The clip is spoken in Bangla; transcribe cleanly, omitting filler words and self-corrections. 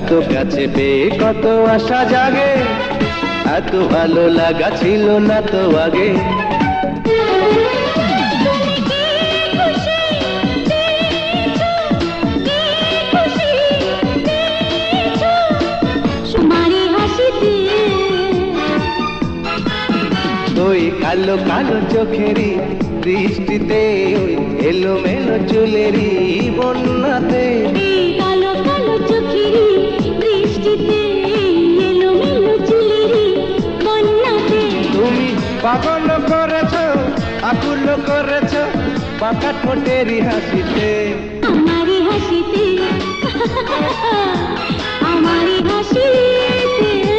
এত কাছে পেয়ে কত আশা জাগে, এত ভালো লাগা ছিল না তো আগে। ওই কালো কালো চোখেরই দৃষ্টিতে, ওই এলোমেলো চুলেরই বন্যাতে, কালো কালো চোখেরই দৃষ্টিতে, এলোমেলো চুলেরই বন্যাতে তুমি পাগল করেছো, আকুল করেছো বাঁকা ঠোঁটেরই হাসিতে, আমারই হাসিতে, আমারই হাসিতে।